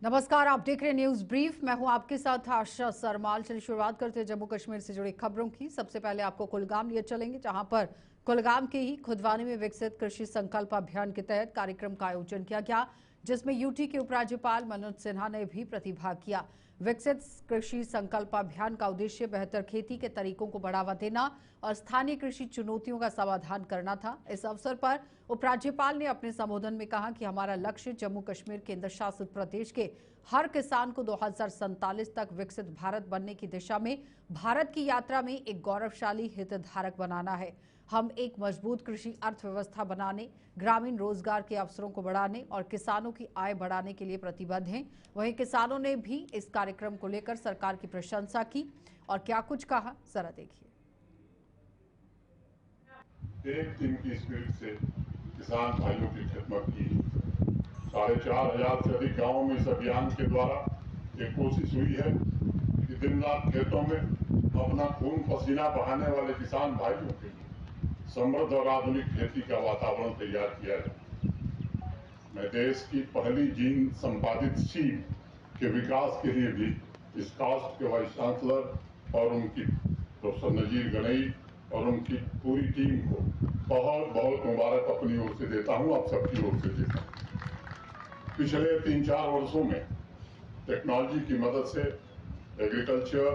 नमस्कार, आप देख रहे हैं न्यूज ब्रीफ। मैं हूं आपके साथ आशा सरमाल। चलिए शुरुआत करते हैं जम्मू कश्मीर से जुड़ी खबरों की। सबसे पहले आपको कुलगाम लिए चलेंगे, जहां पर कुलगाम के ही खुदवानी में विकसित कृषि संकल्प अभियान के तहत कार्यक्रम का आयोजन किया गया, जिसमें यूटी के उपराज्यपाल मनोज सिन्हा ने भी प्रतिभाग किया। विकसित कृषि संकल्प अभियान का उद्देश्य बेहतर खेती के तरीकों को बढ़ावा देना और स्थानीय कृषि चुनौतियों का समाधान करना था। इस अवसर पर उपराज्यपाल ने अपने संबोधन में कहा कि हमारा लक्ष्य जम्मू कश्मीर केंद्र शासित प्रदेश के हर किसान को 2047 तक विकसित भारत बनने की दिशा में भारत की यात्रा में एक गौरवशाली हितधारक बनाना है। हम एक मजबूत कृषि अर्थव्यवस्था बनाने, ग्रामीण रोजगार के अवसरों को बढ़ाने और किसानों की आय बढ़ाने के लिए प्रतिबद्ध हैं। वहीं किसानों ने भी इस कार्यक्रम को लेकर सरकार की प्रशंसा की और क्या कुछ कहा, जरा देखिए। एक टीम की स्पिरिट से किसान भाइयों की खिदमत की। 4,500 से अधिक गांवों में इस अभियान के द्वारा एक कोशिश हुई है कि दिन रात खेतों में अपना खून पसीना बहाने वाले किसान भाइयों के लिए समृद्ध और आधुनिक खेती का वातावरण तैयार किया जाए। मैं देश की पहली जीन संपादित सीड के विकास के लिए भी इस कास्ट के वाइस चांसलर और उनकी प्रोफेसर नजीर गनई और उनकी पूरी टीम को बहुत बहुत मुबारक अपनी ओर से देता हूं, आप सबकी ओर से देता हूं। पिछले 3-4 वर्षों में टेक्नोलॉजी की मदद से agriculture,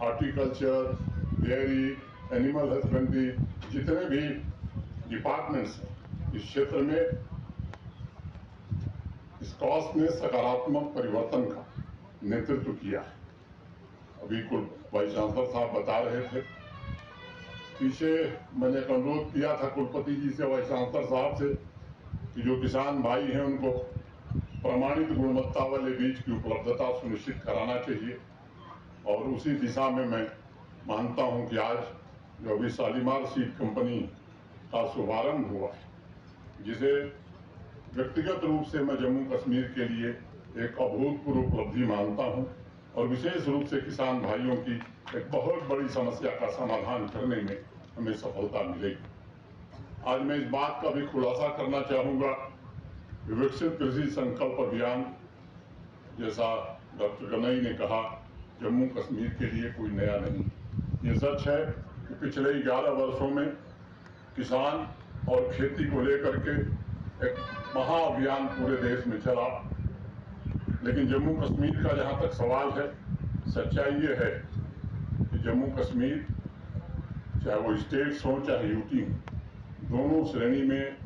horticulture, dairy, animal husbandry, जितने भी डिपार्टमेंट्स हैं इस क्षेत्र में इस कॉस्ट ने सकारात्मक परिवर्तन का नेतृत्व किया है। अभी कुल वाइस चांसलर साहब बता रहे थे, पीछे मैंने एक अनुरोध किया था कुलपति जी से, वाइस चांसलर साहब से, कि जो किसान भाई हैं उनको प्रमाणित गुणवत्ता वाले बीज की उपलब्धता सुनिश्चित कराना चाहिए। और उसी दिशा में मैं मानता हूं कि आज जो अभी शालीमार सीड कंपनी का शुभारंभ हुआ है, जिसे व्यक्तिगत रूप से मैं जम्मू कश्मीर के लिए एक अभूतपूर्व उपलब्धि मानता हूं और विशेष रूप से किसान भाइयों की एक बहुत बड़ी समस्या का समाधान करने में हमें सफलता मिलेगी। आज मैं इस बात का भी खुलासा करना चाहूंगा, विकसित कृषि संकल्प अभियान, जैसा डॉक्टर गनई ने कहा, जम्मू कश्मीर के लिए कोई नया नहीं। ये सच है कि पिछले 11 वर्षों में किसान और खेती को लेकर के एक महाअभियान पूरे देश में चला, लेकिन जम्मू कश्मीर का जहां तक सवाल है, सच्चाई ये है कि जम्मू कश्मीर, चाहे वो स्टेट्स हो चाहे यूटी हो, दोनों श्रेणी में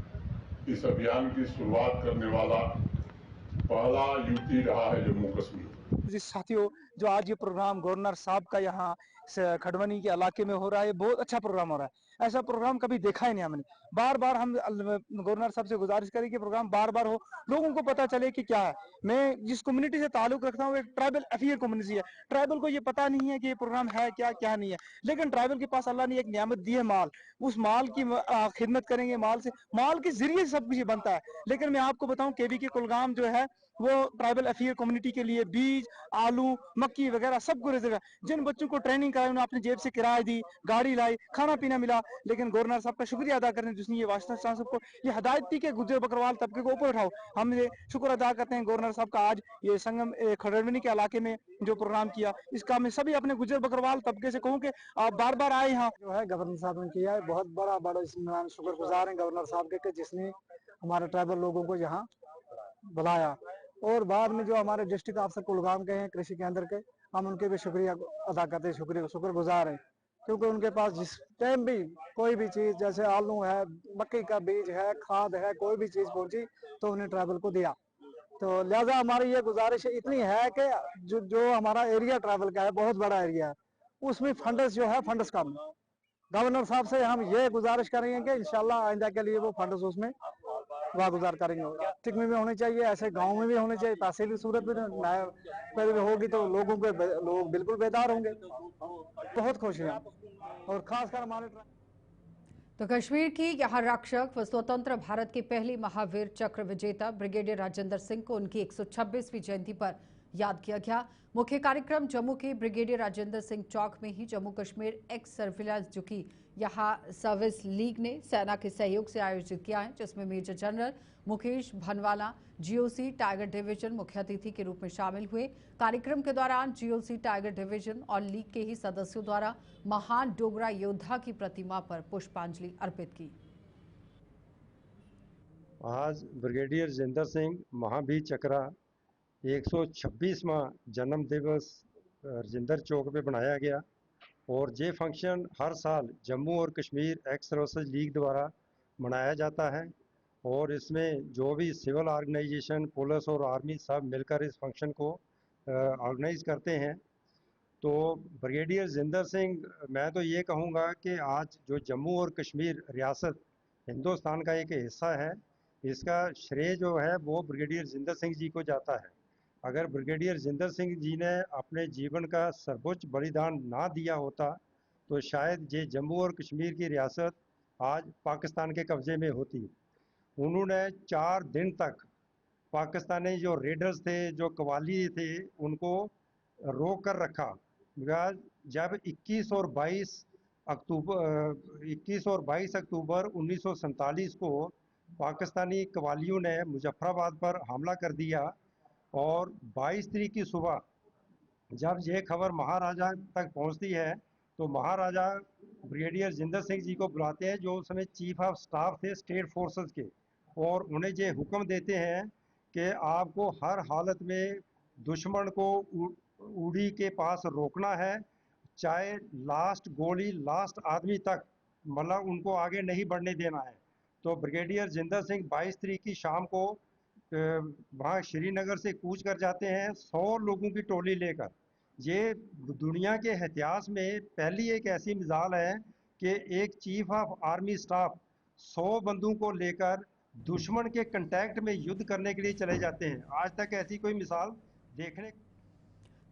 इस अभियान की शुरुआत करने वाला पहला यूटी रहा है जम्मू कश्मीर। जी साथियों, जो आज ये प्रोग्राम गवर्नर साहब का यहाँ खड़वनी के इलाके में हो रहा है, बहुत अच्छा प्रोग्राम हो रहा है। ऐसा प्रोग्राम कभी देखा ही नहीं हमने। बार बार हम गवर्नर साहब से गुजारिश करें कि प्रोग्राम बार बार हो, लोगों को पता चले कि क्या है। मैं जिस कम्युनिटी से ताल्लुक रखता हूँ, एक ट्राइबल अफेयर कम्युनिटी है। ट्राइबल को ये पता नहीं है कि ये प्रोग्राम है क्या क्या नहीं है, लेकिन ट्राइबल के पास अल्लाह ने एक नियामत दी है, माल। उस माल की खिदमत करेंगे, माल के जरिए सब कुछ बनता है। लेकिन मैं आपको बताऊं, केवी के कुलगाम जो है वो ट्राइबल अफेयर कम्युनिटी के लिए बीज, आलू, मक्की वगैरह सब कुछ रिजर्व है। जिन बच्चों को ट्रेनिंग कराई, उन्होंने अपनी जेब से किराया दी, गाड़ी लाई, खाना पीना मिला। लेकिन गवर्नर साहब का शुक्रिया अदा करने जिसने ये वाइस चांसलर को ये हदायत दी कि गुज्जर बकरवाल तबके को ऊपर उठाओ। हम ये शुक्र अदा करते हैं गवर्नर साहब का, आज ये संगम खड़वनी के इलाके में जो प्रोग्राम किया, इसका मैं सभी अपने गुज्जर बकरवाल तबके से कहूँ कि आप बार बार आए यहाँ। जो है गवर्नर साहब ने किया है, बहुत बड़ा इसमें शुक्रगुजार है गवर्नर साहब के, जिसने हमारे ट्राइबल लोगों को यहाँ बुलाया। और बाद में जो हमारे डिस्ट्रिक्ट ऑफिसर कुलगाम के हैं, कृषि केंद्र के, हम उनके भी शुक्रिया अदा करते हैं, शुक्रगुजार हैं। क्योंकि उनके पास जिस टाइम भी कोई भी चीज, जैसे आलू है, मक्की का बीज है, खाद है, कोई भी चीज पहुंची तो उन्हें ट्राइबल को दिया। तो लिहाजा हमारी ये गुजारिश इतनी है कि जो हमारा एरिया ट्राइबल का है, बहुत बड़ा एरिया है, उसमें फंड्स जो है, फंड्स कम। गवर्नर साहब से हम ये गुजारिश करेंगे कि इंशाल्लाह आइंदा के लिए वो फंड्स उसमें वागुजार करेंगे। डिस्ट्रिक्ट में भी होने चाहिए, ऐसे गांव में भी होने चाहिए। तहसीली सूरत में होगी तो लोग बिल्कुल बेदार होंगे। बहुत खुश हैं और खासकर हमारे तो कश्मीर की यहाँ रक्षक व स्वतंत्र भारत के पहले महावीर चक्र विजेता ब्रिगेडियर राजेंद्र सिंह को उनकी 126वीं जयंती पर याद किया गया। मुख्य कार्यक्रम जम्मू के ब्रिगेडियर राजेंद्र सिंह चौक में ही जम्मू कश्मीर एक्स सर्विलांस जो कि यहाँ सर्विस लीग ने सेना के सहयोग से आयोजित किया है, जिसमें major general Mukesh Bhanwala GOC tiger division मुख्य अतिथि के रूप में शामिल हुए। कार्यक्रम के दौरान जीओसी टाइगर डिवीजन और लीग के ही सदस्यों द्वारा महान डोगरा योद्धा की प्रतिमा पर पुष्पांजलि अर्पित की। आज ब्रिगेडियर जिंदर सिंह महावीर चक्रा 126वां जन्म दिवस राजेंद्र चौक पे बनाया गया और ये फंक्शन हर साल जम्मू और कश्मीर एक्स सर्विसेज लीग द्वारा मनाया जाता है और इसमें जो भी सिविल ऑर्गेनाइजेशन, पुलिस और आर्मी सब मिलकर इस फंक्शन को ऑर्गेनाइज करते हैं। तो ब्रिगेडियर जिंदर सिंह, मैं तो ये कहूँगा कि आज जो जम्मू और कश्मीर रियासत हिंदुस्तान का एक हिस्सा है, इसका श्रेय जो है वो ब्रिगेडियर जिंदर सिंह जी को जाता है। अगर ब्रिगेडियर जिंदर सिंह जी ने अपने जीवन का सर्वोच्च बलिदान ना दिया होता तो शायद ये जम्मू और कश्मीर की रियासत आज पाकिस्तान के कब्जे में होती। उन्होंने 4 दिन तक पाकिस्तानी जो रेडर्स थे, जो कवाली थे, उनको रोक कर रखा। जब 21 और 22 अक्टूबर 1947 को पाकिस्तानी कवालियों ने मुजफ्फराबाद पर हमला कर दिया और 22 तारीख की सुबह जब ये खबर महाराजा तक पहुंचती है तो महाराजा ब्रिगेडियर जिंदर सिंह जी को बुलाते हैं, जो उस समय चीफ ऑफ स्टाफ थे स्टेट फोर्सेस के, और उन्हें ये हुक्म देते हैं कि आपको हर हालत में दुश्मन को उड़ी के पास रोकना है, चाहे लास्ट गोली लास्ट आदमी तक, मतलब उनको आगे नहीं बढ़ने देना है। तो ब्रिगेडियर जिंदर सिंह 22 तारीख की शाम को वहाँ श्रीनगर से कूच कर जाते हैं 100 लोगों की टोली लेकर। ये दुनिया के इतिहास में पहली एक ऐसी मिसाल है कि एक चीफ ऑफ आर्मी स्टाफ 100 बंदूकों को लेकर दुश्मन के कांटेक्ट में युद्ध करने के लिए चले जाते हैं। आज तक ऐसी कोई मिसाल देखने।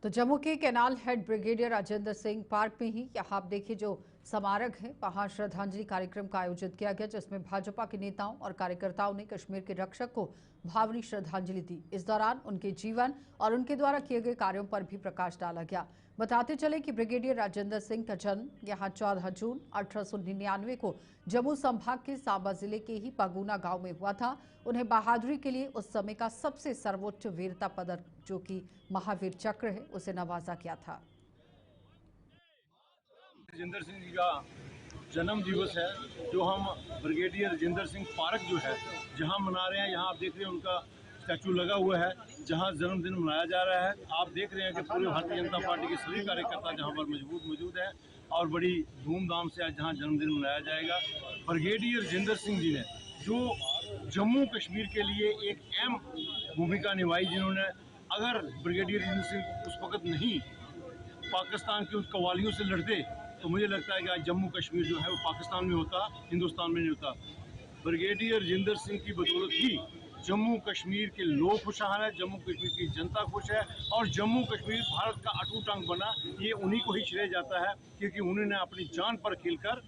तो जम्मू के canal head brigadier Rajendra Singh park में ही यहाँ आप देखिए जो स्मारक है, वहां श्रद्धांजलि कार्यक्रम का आयोजित किया गया, जिसमें भाजपा के नेताओं और कार्यकर्ताओं ने कश्मीर के रक्षक को भावनीय श्रद्धांजलि दी। इस दौरान उनके जीवन और उनके द्वारा किए गए कार्यों पर भी प्रकाश डाला गया। बताते चले कि ब्रिगेडियर राजेंद्र सिंह का जन्म यहाँ 14 जून 1899 को जम्मू संभाग के सांबा जिले के ही पगूना गांव में हुआ था। उन्हें बहादुरी के लिए उस समय का सबसे सर्वोच्च वीरता पदक जो कि महावीर चक्र है, उसे नवाजा गया था। राजेंद्र सिंह जी का जन्म दिवस है जो हम ब्रिगेडियर राजेंद्र सिंह पार्क जो है जहां मना रहे हैं। यहाँ आप देख रहे हैं उनका स्टैचू लगा हुआ है जहां जन्मदिन मनाया जा रहा है। आप देख रहे हैं कि पूरे भारतीय जनता पार्टी के सभी कार्यकर्ता जहां पर मौजूद है और बड़ी धूमधाम से आज जहां जन्मदिन मनाया जाएगा। ब्रिगेडियर राजेंद्र सिंह जी ने जो जम्मू कश्मीर के लिए एक अहम भूमिका निभाई, जिन्होंने अगर ब्रिगेडियर राजेंद्र सिंह उस वक्त नहीं पाकिस्तान की उस कवालियों से लड़ते तो मुझे लगता है कि आज जम्मू कश्मीर जो है वो पाकिस्तान में होता, हिंदुस्तान में नहीं होता। ब्रिगेडियर राजेंद्र सिंह की बदौलत ही जम्मू कश्मीर के लोग खुशहाल है, जम्मू कश्मीर की जनता खुश है और जम्मू कश्मीर भारत का अटूट अंग बना। ये उन्हीं को ही श्रेय जाता है क्योंकि उन्होंने अपनी जान पर खेलकर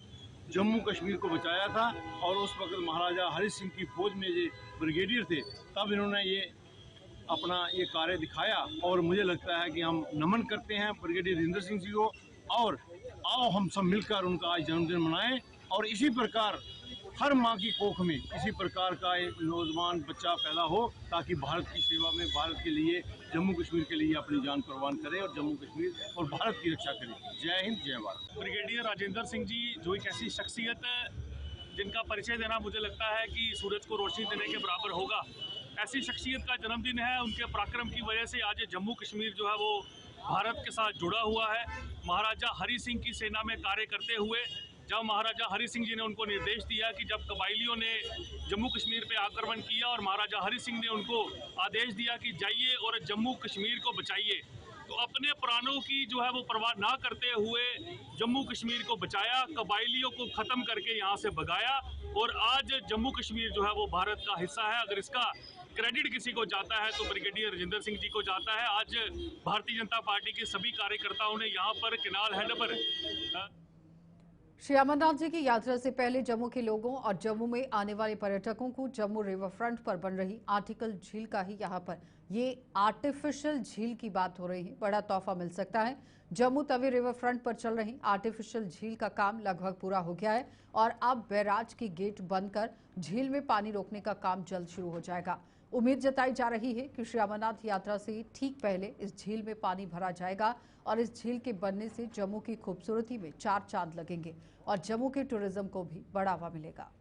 जम्मू कश्मीर को बचाया था और उस वक्त महाराजा हरि सिंह की फौज में ये ब्रिगेडियर थे, तब इन्होंने ये अपना ये कार्य दिखाया और मुझे लगता है कि हम नमन करते हैं ब्रिगेडियर राजेंद्र सिंह जी को और आओ हम सब मिलकर उनका आज जन्मदिन मनाएं और इसी प्रकार हर माँ की कोख में इसी प्रकार का एक नौजवान बच्चा पैदा हो ताकि भारत की सेवा में, भारत के लिए, जम्मू कश्मीर के लिए अपनी जान कुर्बान करे और जम्मू कश्मीर और भारत की रक्षा करे। जय हिंद, जय भारत। ब्रिगेडियर राजेंद्र सिंह जी जो एक ऐसी शख्सियत है जिनका परिचय देना मुझे लगता है कि सूरज को रोशनी देने के बराबर होगा। ऐसी शख्सियत का जन्मदिन है, उनके पराक्रम की वजह से आज जम्मू कश्मीर जो है वो भारत के साथ जुड़ा हुआ है। महाराजा हरि सिंह की सेना में कार्य करते हुए जब महाराजा हरि सिंह जी ने उनको निर्देश दिया कि जब कबाइलियों ने जम्मू कश्मीर पे आक्रमण किया और महाराजा हरि सिंह ने उनको आदेश दिया कि जाइए और जम्मू कश्मीर को बचाइए, तो अपने प्राणों की जो है वो परवाह ना करते हुए जम्मू कश्मीर को बचाया, कबाइलियों को ख़त्म करके यहाँ से भगाया और आज जम्मू कश्मीर जो है वो भारत का हिस्सा है। अगर इसका क्रेडिट किसी को जाता है तो ब्रिगेडियर राजेंद्र सिंह जी को जाता है। आज भारतीय जनता पार्टी के सभी कार्यकर्ताओं ने यहाँ पर कैनाल हेड पर श्री अमरनाथ जी की यात्रा से पहले जम्मू के लोगों और जम्मू में आने वाले पर्यटकों को जम्मू रिवर फ्रंट पर बन रही आर्टिकल झील का ही यहाँ पर ये आर्टिफिशियल झील की बात हो रही है। बड़ा तोहफा मिल सकता है। जम्मू तवी रिवर फ्रंट पर चल रही आर्टिफिशियल झील का काम लगभग पूरा हो गया है और अब बैराज की गेट बंद कर झील में पानी रोकने का काम जल्द शुरू हो जाएगा। उम्मीद जताई जा रही है कि श्री अमरनाथ यात्रा से ठीक पहले इस झील में पानी भरा जाएगा और इस झील के बनने से जम्मू की खूबसूरती में 4 चांद लगेंगे और जम्मू के टूरिज्म को भी बढ़ावा मिलेगा।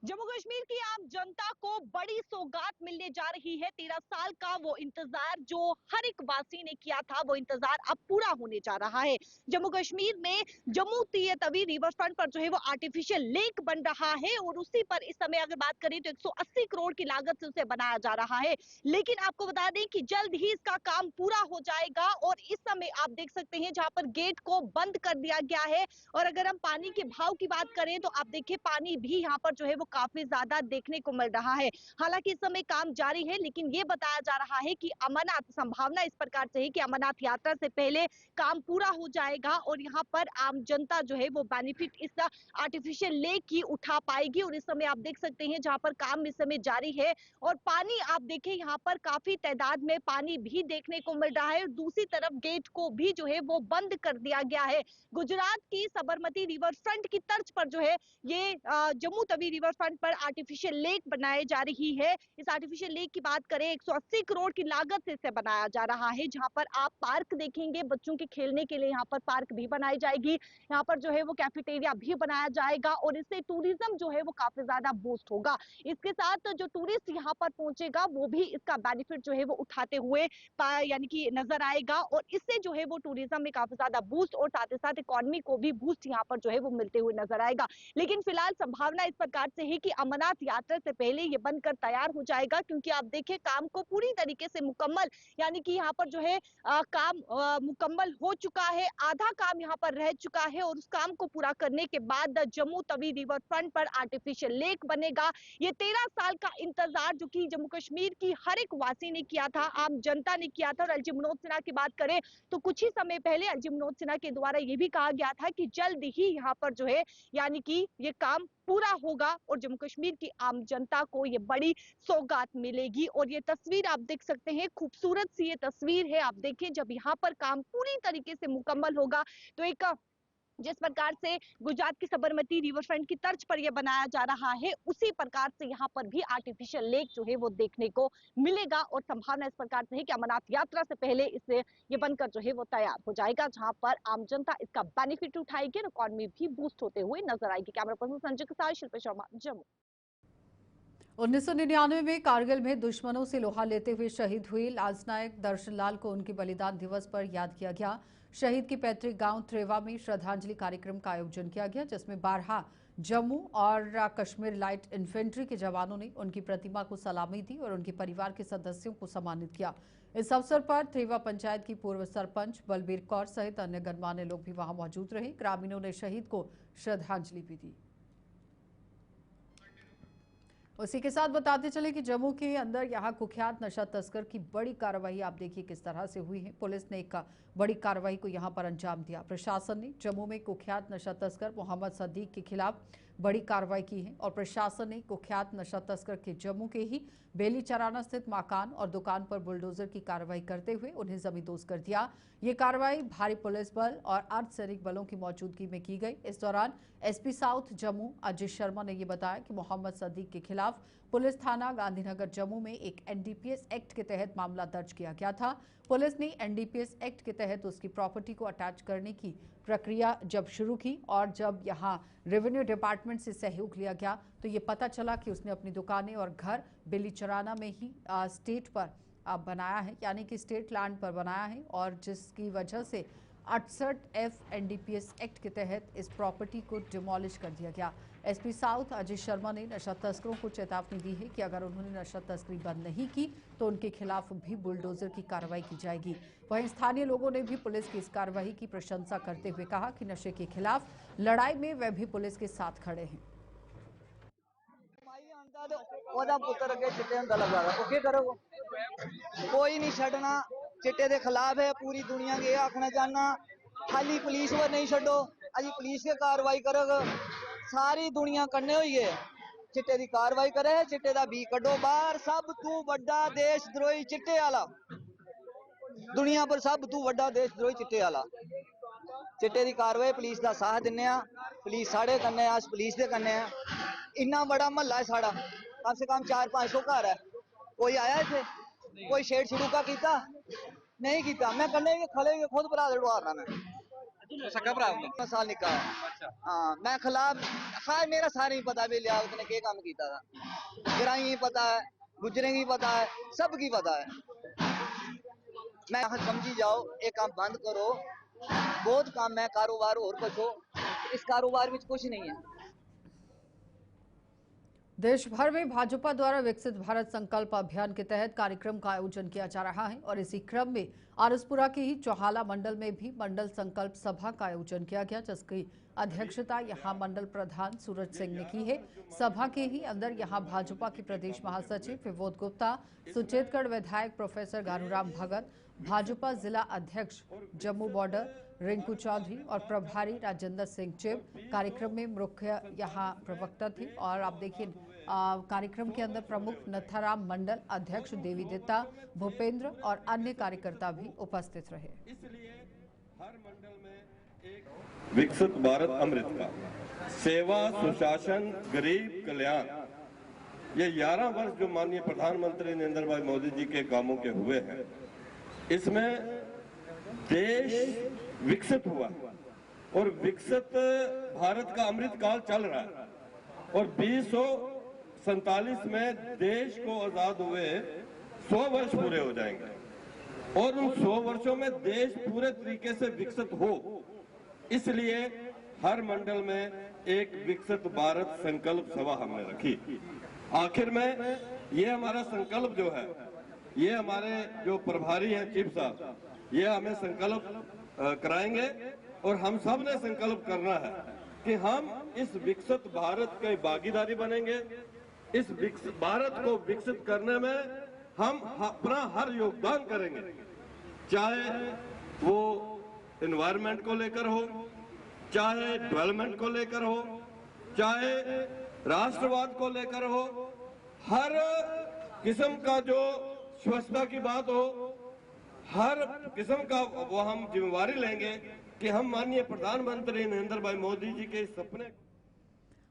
जम्मू कश्मीर की आम जनता को बड़ी सौगात मिलने जा रही है। 13 साल का वो इंतजार जो हर एक वासी ने किया था, वो इंतजार अब पूरा होने जा रहा है। जम्मू कश्मीर में जम्मू तवी रिवर फ्रंट पर जो है वो आर्टिफिशियल लेक बन रहा है और उसी पर इस समय अगर बात करें तो 180 करोड़ की लागत से उसे बनाया जा रहा है। लेकिन आपको बता दें कि जल्द ही इसका काम पूरा हो जाएगा और इस समय आप देख सकते हैं जहां पर गेट को बंद कर दिया गया है। और अगर हम पानी के भाव की बात करें तो आप देखिए पानी भी यहाँ पर जो है वो काफी ज्यादा देखने को मिल रहा है। हालांकि इस समय काम जारी है, लेकिन ये बताया जा रहा है कि अमरनाथ संभावना इस प्रकार से है कि अमरनाथ यात्रा से पहले काम पूरा हो जाएगा और यहाँ पर आम जनता जो है वो बेनिफिट इस आर्टिफिशियल लेक की उठा पाएगी। और इस समय आप देख सकते हैं जहां पर काम इस समय जारी है और पानी आप देखें यहाँ पर काफी तादाद में पानी भी देखने को मिल रहा है। दूसरी तरफ गेट को भी जो है वो बंद कर दिया गया है। गुजरात की साबरमती रिवर फ्रंट की तर्ज पर जो है ये जम्मू तवी रिवर फ्रंट पर आर्टिफिशियल लेक बनाई जा रही है। इस आर्टिफिशियल लेक की बात करें 180 करोड़ की लागत से इसे बनाया जा रहा है, जहां पर आप पार्क देखेंगे, बच्चों के खेलने के लिए यहाँ पर पार्क भी बनाई जाएगी। यहाँ पर जो है वो कैफेटेरिया भी बनाया जाएगा और इससे टूरिज्म जो है वो काफी ज्यादा बूस्ट होगा। इसके साथ जो टूरिस्ट यहाँ पर पहुंचेगा वो भी इसका बेनिफिट जो है वो उठाते हुए यानी कि नजर आएगा और इससे जो है वो टूरिज्म में काफी ज्यादा बूस्ट और साथ ही साथ इकोनॉमी को भी बूस्ट यहाँ पर जो है वो मिलते हुए नजर आएगा। लेकिन फिलहाल संभावना इस प्रकार से है कि अमरनाथ यात्रा से पहले ये बनकर तैयार हो जाएगा, क्योंकि आप देखें काम को पूरी तरीके से मुकम्मल यानी कि यहाँ पर जो है काम मुकम्मल हो चुका है, आधा काम यहाँ पर रह चुका है और उस काम को पूरा करने के बाद जम्मू तवी रिवर फ्रंट पर आर्टिफिशियल लेक बनेगा। ये 13 साल का इंतजार जो कि जम्मू कश्मीर की हर एक वासी ने किया था, आम जनता ने किया था। और एलजी मनोज सिन्हा की बात करें तो कुछ ही समय पहले एलजी मनोज सिन्हा के द्वारा ये भी कहा गया था कि जल्द ही यहाँ पर जो है यानी कि ये काम पूरा होगा और जम्मू कश्मीर की आम जनता को ये बड़ी सौगात मिलेगी। और ये तस्वीर आप देख सकते हैं, खूबसूरत सी ये तस्वीर है। आप देखें जब यहाँ पर काम पूरी तरीके से मुकम्मल होगा तो एक जिस प्रकार से गुजरात की साबरमती रिवर फ्रंट की तर्ज पर यह बनाया जा रहा है, उसी प्रकार से यहाँ पर भी आर्टिफिशियल लेक जो है वो देखने को मिलेगा। और संभावना इस प्रकार से है कि अमरनाथ यात्रा से पहले इसे ये बनकर जो है वो तैयार हो जाएगा, जहां पर आम जनता इसका बेनिफिट उठाएगी और इकोनॉमी भी बूस्ट होते हुए नजर आएगी। कैमरा पर्सन संजय के साथ शिल्पा शर्मा, जम्मू। 1999 में कारगिल में दुश्मनों से लोहा लेते हुए शहीद हुए लांसनायक दर्शन लाल को उनके बलिदान दिवस पर याद किया गया। शहीद की पैतृक गांव त्रेवा में श्रद्धांजलि कार्यक्रम का आयोजन किया गया, जिसमें 12 जम्मू और कश्मीर लाइट इन्फेंट्री के जवानों ने उनकी प्रतिमा को सलामी दी और उनके परिवार के सदस्यों को सम्मानित किया। इस अवसर पर त्रेवा पंचायत की पूर्व सरपंच बलबीर कौर सहित अन्य गणमान्य लोग भी वहां मौजूद रहे। ग्रामीणों ने शहीद को श्रद्धांजलि भी दी। उसी के साथ बताते चले कि जम्मू के अंदर यहां कुख्यात नशा तस्कर की बड़ी कार्रवाई आप देखिए किस तरह से हुई है। पुलिस ने एक बड़ी कार्रवाई को यहां पर अंजाम दिया। प्रशासन ने जम्मू में कुख्यात नशा तस्कर मोहम्मद सदीक के खिलाफ बड़ी कार्रवाई की है और प्रशासन ने कुख्यात नशा तस्कर के जम्मू के ही बेली चराना स्थित मकान और दुकान पर बुलडोजर की कार्रवाई करते हुए उन्हें जमींदोज कर दिया। ये कार्रवाई भारी पुलिस बल और अर्धसैनिक बलों की मौजूदगी में की गई। इस दौरान एसपी साउथ जम्मू अजय शर्मा ने यह बताया कि मोहम्मद सदीक के खिलाफ पुलिस थाना गांधीनगर जम्मू में एक एनडीपीएस एक्ट के तहत मामला दर्ज किया गया था। पुलिस ने एनडीपीएस एक्ट के तहत उसकी प्रॉपर्टी को अटैच करने की प्रक्रिया जब शुरू की और जब यहां रेवेन्यू डिपार्टमेंट से सहयोग लिया गया तो ये पता चला कि उसने अपनी दुकानें और घर बेलीचराना में ही स्टेट पर बनाया है, यानी कि स्टेट लैंड पर बनाया है और जिसकी वजह से 68F एनडीपीएस एक्ट के तहत इस प्रॉपर्टी को डिमोलिश कर दिया गया। एसपी साउथ अजय शर्मा ने नशा तस्करों को चेतावनी दी है कि अगर उन्होंने नशा तस्करी बंद नहीं की तो उनके खिलाफ भी बुलडोजर की कार्रवाई की जाएगी। वहीं स्थानीय लोगों ने भी पुलिस की इस कार्रवाई की प्रशंसा करते हुए कहा कि नशे के खिलाफ लड़ाई में वे भी पुलिस के साथ खड़े हैं। कोई नहीं छड़ना, चिट्टे के खिलाफ है। पूरी दुनिया के आखना चाहना खाली पुलिस पर नहीं छो, अजी पुलिस के कार्रवाई करोगे, सारी दुनिया करने हुई है। चिट्टे दी कार्रवाई करे, चिट्टे दा बी कड्डो बाहर। सब तू वड्डा देशद्रोही चिट्टे आला, दुनिया पर सब तू वड्डा देशद्रोही चिट्टे आला। चिट्टे दी कार्रवाई पुलिस दा साथ दिन्ने आ, पुलिस साढ़े कन्ने, अस पुलिस दे कन्ने आ। इन्ना बड़ा महल्ला है साड़ा, कम से कम 400-500 घर है। कोई आया इत्थे, कोई छेड़ छड़ूका कीता नहीं कीता। मैं कन्ने खड़े खुद भरा दे डुआरना मैं सका भरा साल निका। हाँ मैं खिलाफ खैर मेरा सारे ही पता भी लिया उसने क्या काम किया था, गिराई पता है, गुजरे की पता है, सब की पता है। मैं समझी जाओ, एक काम बंद करो, बहुत काम है, कारोबार और बचो, इस कारोबार में कुछ नहीं है। देश भर में भाजपा द्वारा विकसित भारत संकल्प अभियान के तहत कार्यक्रम का आयोजन किया जा रहा है और इसी क्रम में आरसपुरा के ही चौहाला मंडल में भी मंडल संकल्प सभा का आयोजन किया गया, जिसकी अध्यक्षता यहां मंडल प्रधान सूरज सिंह ने की है। सभा के ही अंदर यहां भाजपा के प्रदेश महासचिव विबोध गुप्ता, सुचेतगढ़ विधायक प्रोफेसर गारूराम भगत, भाजपा जिला अध्यक्ष जम्मू बॉर्डर रिंकू चौधरी और प्रभारी राजेंद्र सिंह चिब कार्यक्रम में मुख्य यहाँ प्रवक्ता थे। और आप देखिए कार्यक्रम के अंदर प्रमुख नथाराम मंडल अध्यक्ष देवी दत्ता, भूपेंद्र और अन्य कार्यकर्ता भी उपस्थित रहे। इसलिए हर मंडल में एक विकसित भारत अमृत का सेवा, सुशासन, गरीब कल्याण, ये 11 वर्ष जो माननीय प्रधानमंत्री नरेंद्र भाई मोदी जी के कामों के हुए हैं, इसमें देश विकसित हुआ और विकसित भारत का अमृत काल चल रहा है और 2047 में देश को आजाद हुए 100 वर्ष पूरे हो जाएंगे और उन 100 वर्षों में देश पूरे तरीके से विकसित हो, इसलिए हर मंडल में एक विकसित भारत संकल्प सभा हमने रखी। आखिर में ये हमारा संकल्प जो है, ये हमारे जो प्रभारी हैं चीफ साहब, ये हमें संकल्प कराएंगे और हम सब ने संकल्प करना है कि हम इस विकसित भारत की भागीदारी बनेंगे। इस विकसित भारत को विकसित करने में हम अपना हर योगदान करेंगे, चाहे वो एनवायरनमेंट को लेकर हो, चाहे डेवलपमेंट को लेकर हो, चाहे राष्ट्रवाद को लेकर हो, हर किस्म का जो स्वच्छता की बात हो, हर किस्म का वो हम जिम्मेवारी लेंगे कि हम माननीय प्रधानमंत्री नरेंद्र भाई मोदी जी के सपने।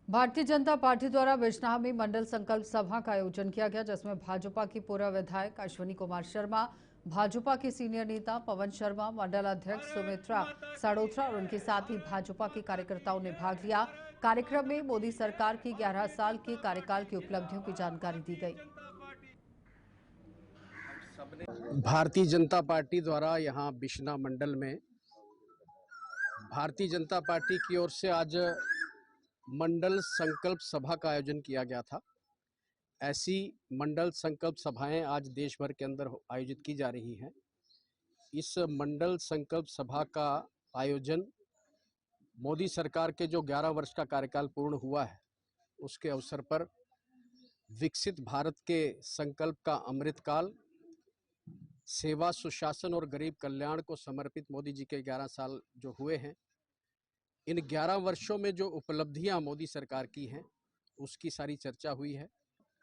भारतीय जनता पार्टी द्वारा बिजनौर में मंडल संकल्प सभा का आयोजन किया गया, जिसमें भाजपा की पूर्व विधायक अश्विनी कुमार शर्मा, भाजपा के सीनियर नेता पवन शर्मा, मंडल अध्यक्ष सुमित्रा साड़ोत्रा और उनके साथ ही भाजपा के कार्यकर्ताओं ने भाग लिया। कार्यक्रम में मोदी सरकार की 11 साल के कार्यकाल की उपलब्धियों की जानकारी दी गई। भारतीय जनता पार्टी द्वारा यहाँ बिश्ना मंडल में भारतीय जनता पार्टी की ओर से आज मंडल संकल्प सभा का आयोजन किया गया था। ऐसी मंडल संकल्प सभाएं आज देश भर के अंदर आयोजित की जा रही हैं। इस मंडल संकल्प सभा का आयोजन मोदी सरकार के जो 11 वर्ष का कार्यकाल पूर्ण हुआ है, उसके अवसर पर विकसित भारत के संकल्प का अमृतकाल, सेवा, सुशासन और गरीब कल्याण को समर्पित मोदी जी के 11 साल जो हुए हैं, इन 11 वर्षों में जो उपलब्धियां मोदी सरकार की हैं, उसकी सारी चर्चा हुई है।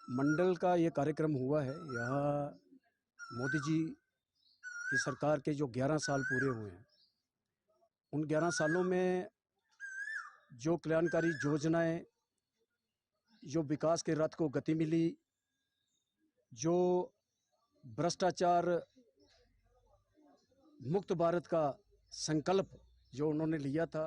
मंडल का ये कार्यक्रम हुआ है, यहाँ मोदी जी की सरकार के जो 11 साल पूरे हुए हैं, उन 11 सालों में जो कल्याणकारी योजनाएं, जो विकास के रथ को गति मिली, जो भ्रष्टाचार मुक्त भारत का संकल्प जो उन्होंने लिया था।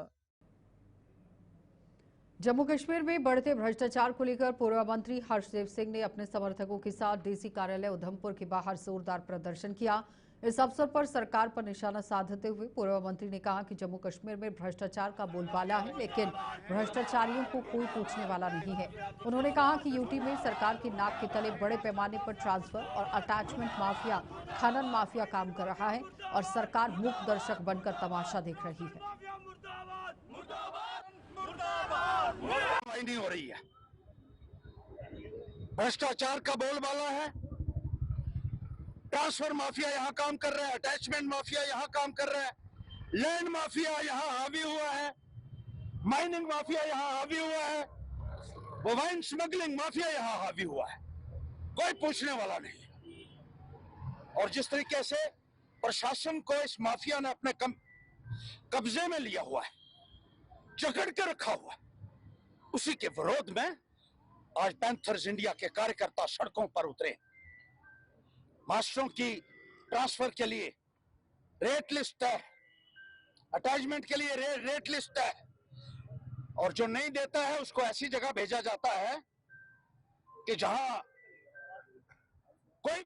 जम्मू कश्मीर में बढ़ते भ्रष्टाचार को लेकर पूर्व मंत्री हर्षदेव सिंह ने अपने समर्थकों के साथ डीसी कार्यालय उधमपुर के बाहर जोरदार प्रदर्शन किया। इस अवसर पर सरकार पर निशाना साधते हुए पूर्व मंत्री ने कहा कि जम्मू कश्मीर में भ्रष्टाचार का बोलबाला है, लेकिन भ्रष्टाचारियों को कोई पूछने वाला नहीं है। उन्होंने कहा कि यूटी में सरकार के नाक के तले बड़े पैमाने पर ट्रांसफर और अटैचमेंट माफिया, खनन माफिया काम कर रहा है और सरकार मूक दर्शक बनकर तमाशा देख रही है। नहीं हो रही है, भ्रष्टाचार का बोलबाला है, ट्रांसफर माफिया यहाँ काम कर रहा है, अटैचमेंट माफिया यहाँ काम कर रहा है, लैंड माफिया यहाँ हावी हुआ है, माइनिंग माफिया यहाँ हावी हुआ है, वो वाइन स्मगलिंग माफिया यहाँ हावी हुआ है, कोई पूछने वाला नहीं। और जिस तरीके से प्रशासन को इस माफिया ने अपने कब्जे में लिया हुआ है, जकड़ के रखा हुआ है, उसी के विरोध में आज पैंथर्स इंडिया के कार्यकर्ता सड़कों पर उतरे। मास्टरों की ट्रांसफर के लिए रेट लिस्ट है, अटैचमेंट के लिए रेट लिस्ट है, और जो नहीं देता है उसको ऐसी जगह भेजा जाता है कि जहां कोई।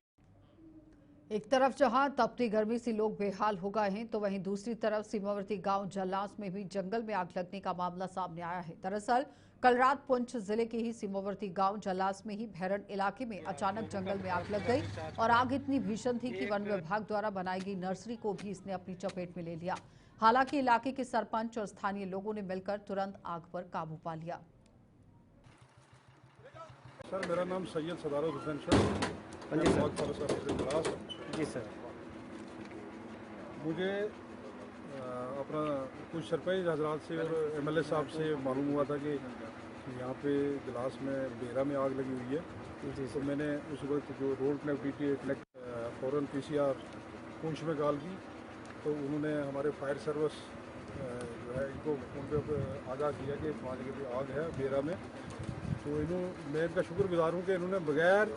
एक तरफ जहां तपती गर्मी से लोग बेहाल हो गए हैं, तो वहीं दूसरी तरफ सीमावर्ती गांव जलास में भी जंगल में आग लगने का मामला सामने आया है। दरअसल कल रात पुंछ जिले के ही सीमावर्ती गांव जलास में ही भैरन इलाके में अचानक जंगल में आग लग गई और आग इतनी भीषण थी कि वन विभाग द्वारा बनाई गई नर्सरी को भी इसने अपनी चपेट में ले लिया। हालांकि इलाके के सरपंच और स्थानीय लोगों ने मिलकर तुरंत आग पर काबू पा लिया। सर, मेरा नाम सैयद सदारत हुसैन जी सर। मुझे अपना कुछ सरपंच हजरात से और एमएलए साहब से मालूम हुआ था कि यहाँ पे गिलास में बेरा में आग लगी हुई है जी। तो मैंने उस वक्त जो रोड कनेक्टिविटी फ़ौरन पीसीआर पुंछ में कॉल की, तो उन्होंने हमारे फायर सर्विस जो है इनको उन पर आगाह किया कि 5 बजे आग है बेरा में। तो मैं इनका शुक्रगुजार हूँ कि इन्होंने बगैर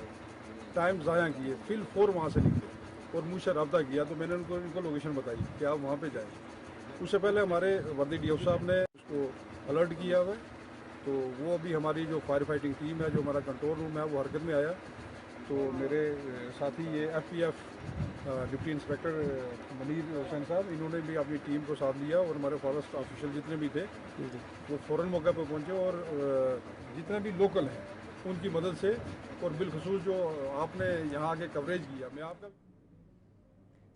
टाइम ज़ाया किए फिल 4 वहाँ से निकले और मुझसे रब्ता किया। तो मैंने इनको लोकेशन बताई कि आप वहाँ पे जाएं। उससे पहले हमारे वर्दी डीओ साहब ने उसको अलर्ट किया हुआ है, तो वो अभी हमारी जो फायर फाइटिंग टीम है, जो हमारा कंट्रोल रूम है, वो हरकत में आया। तो मेरे साथी ये FPF deputy inspector Munir Hussain साहब, इन्होंने भी अपनी टीम को साथ लिया और हमारे फॉरेस्ट ऑफिशियल जितने भी थे वो फ़ौरन मौके पर पहुँचे और जितने भी लोकल हैं उनकी मदद से, और बिलखसूस जो आपने यहाँ आके कवरेज किया, मैं आपका।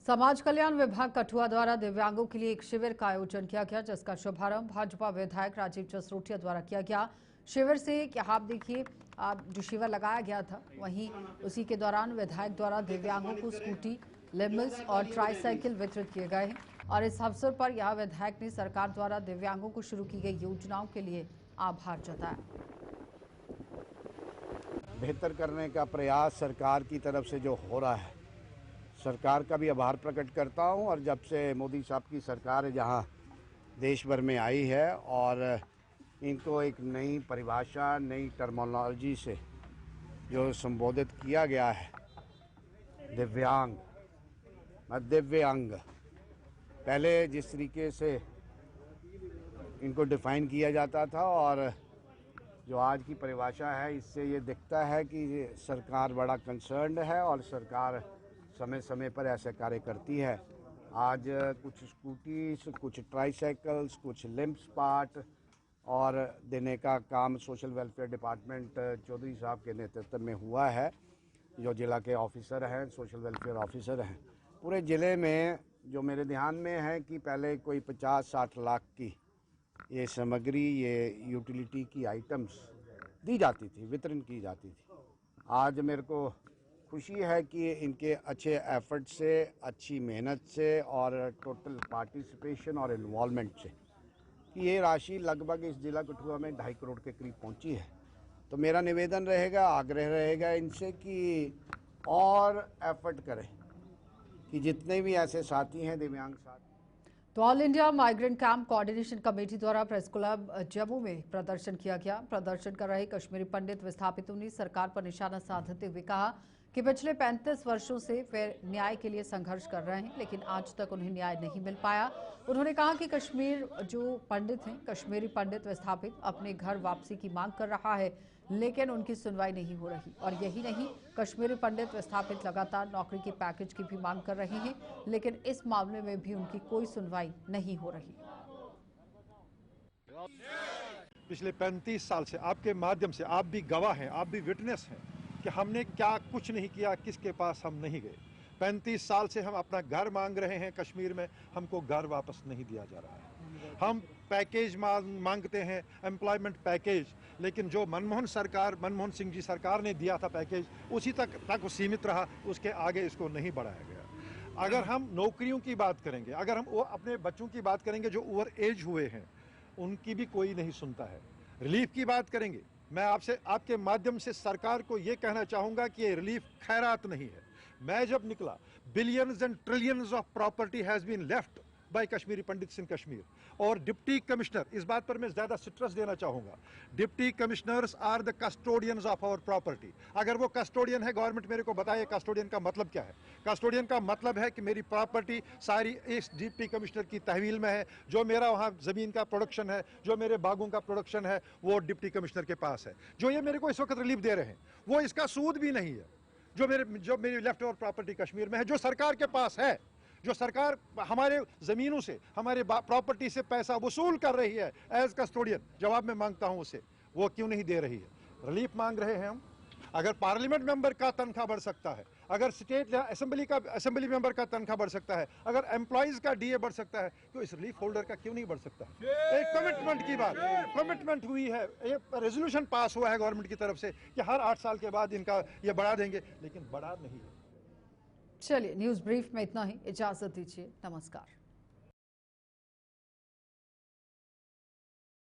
समाज कल्याण विभाग कठुआ द्वारा दिव्यांगों के लिए एक शिविर का आयोजन किया गया, जिसका शुभारंभ भाजपा विधायक राजीव जसरोटिया द्वारा किया गया। शिविर से यहाँ आप देखिए जो शिविर लगाया गया था, वहीं उसी के दौरान विधायक द्वारा दिव्यांगों को स्कूटी, लिम्बल्स और ट्राईसाइकिल वितरित किए गए हैं। और इस अवसर पर यहाँ विधायक ने सरकार द्वारा दिव्यांगों को शुरू की गई योजनाओं के लिए आभार जताया। बेहतर करने का प्रयास सरकार की तरफ से जो हो रहा है, सरकार का भी आभार प्रकट करता हूं। और जब से मोदी साहब की सरकार जहां देश भर में आई है और इनको एक नई परिभाषा, नई टर्मिनोलॉजी से जो संबोधित किया गया है, दिव्यांग, दिव्यांग, पहले जिस तरीके से इनको डिफ़ाइन किया जाता था और जो आज की परिभाषा है, इससे ये दिखता है कि सरकार बड़ा कंसर्न्ड है और सरकार समय समय पर ऐसे कार्य करती है। आज कुछ स्कूटीज, कुछ ट्राईसाइकिल्स, कुछ लिम्स पार्ट और देने का काम सोशल वेलफेयर डिपार्टमेंट चौधरी साहब के नेतृत्व में हुआ है, जो जिला के ऑफिसर हैं, सोशल वेलफेयर ऑफिसर हैं। पूरे ज़िले में जो मेरे ध्यान में है कि पहले कोई 50-60 लाख की ये सामग्री, ये यूटिलिटी की आइटम्स दी जाती थी, वितरण की जाती थी। आज मेरे को खुशी है कि इनके अच्छे एफर्ट से, अच्छी मेहनत से और टोटल पार्टिसिपेशन और इन्वॉल्वमेंट से कि ये राशि लगभग इस जिला कठुआ में 2.5 करोड़ के करीब पहुंची है। तो मेरा निवेदन रहेगा, आग्रह रहेगा इनसे कि और एफर्ट करें कि जितने भी ऐसे साथी हैं, दिव्यांग साथी। तो all India migrant camp coordination committee द्वारा प्रेस क्लब जम्मू में प्रदर्शन किया गया। प्रदर्शन कर रहे कश्मीरी पंडित विस्थापितों ने सरकार पर निशाना साधते हुए कहा कि पिछले 35 वर्षों से वे न्याय के लिए संघर्ष कर रहे हैं, लेकिन आज तक उन्हें न्याय नहीं मिल पाया। उन्होंने कहा कि कश्मीर जो पंडित हैं, कश्मीरी पंडित विस्थापित अपने घर वापसी की मांग कर रहा है, लेकिन उनकी सुनवाई नहीं हो रही। और यही नहीं, कश्मीरी पंडित विस्थापित लगातार नौकरी के पैकेज की भी मांग कर रहे हैं, लेकिन इस मामले में भी उनकी कोई सुनवाई नहीं हो रही। पिछले 35 साल से आपके माध्यम से आप भी गवाह हैं, आप भी विटनेस हैं कि हमने क्या कुछ नहीं किया, किसके पास हम नहीं गए। 35 साल से हम अपना घर मांग रहे हैं कश्मीर में, हमको घर वापस नहीं दिया जा रहा है। हम पैकेज मांगते हैं, एम्प्लॉयमेंट पैकेज, लेकिन जो मनमोहन सिंह जी सरकार ने दिया था पैकेज, उसी तक वो सीमित रहा, उसके आगे इसको नहीं बढ़ाया गया। अगर हम नौकरियों की बात करेंगे, अगर हम अपने बच्चों की बात करेंगे जो ओवर एज हुए हैं, उनकी भी कोई नहीं सुनता है। रिलीफ की बात करेंगे, मैं आपसे आपके माध्यम से सरकार को ये कहना चाहूँगा कि ये रिलीफ खैरात नहीं है। मैं जब निकला, billions and trillions of property has been left by Kashmiri Pandits in Kashmir. और डिप्टी कमिश्नर, इस बात पर मैं ज़्यादा स्ट्रेस देना चाहूँगा, deputy commissioners are the custodians of our property. अगर वो कस्टोडियन है, गवर्नमेंट मेरे को बताए कस्टोडियन का मतलब क्या है। कस्टोडियन का मतलब है कि मेरी प्रॉपर्टी सारी इस डिप्टी कमिश्नर की तहवील में है। जो मेरा वहाँ ज़मीन का प्रोडक्शन है, जो मेरे बागों का प्रोडक्शन है, वो डिप्टी कमिश्नर के पास है। जो ये मेरे को इस वक्त रिलीफ दे रहे हैं, वो इसका सूद भी नहीं है। जो मेरी लेफ्ट ओवर प्रॉपर्टी कश्मीर में है, जो सरकार के पास है, जो सरकार हमारे ज़मीनों से, हमारे प्रॉपर्टी से पैसा वसूल कर रही है एज कस्टोडियन, जवाब मैं मांगता हूं उसे, वो क्यों नहीं दे रही है। रिलीफ मांग रहे हैं हम। अगर पार्लियामेंट मेंबर का तनख्वाह बढ़ सकता है, अगर स्टेट असेंबली मेंबर का तनख्वाह बढ़ सकता है, अगर एम्प्लॉइज का डीए बढ़ सकता है, तो इस रिलीफ होल्डर का क्यों नहीं बढ़ सकता। एक कमिटमेंट की बात, कमिटमेंट हुई है, एक रेजोल्यूशन पास हुआ है गवर्नमेंट की तरफ से कि हर 8 साल के बाद इनका ये बढ़ा देंगे, लेकिन बढ़ा नहीं है। चलिए, न्यूज़ ब्रीफ में इतना ही, इजाजत दीजिए, नमस्कार।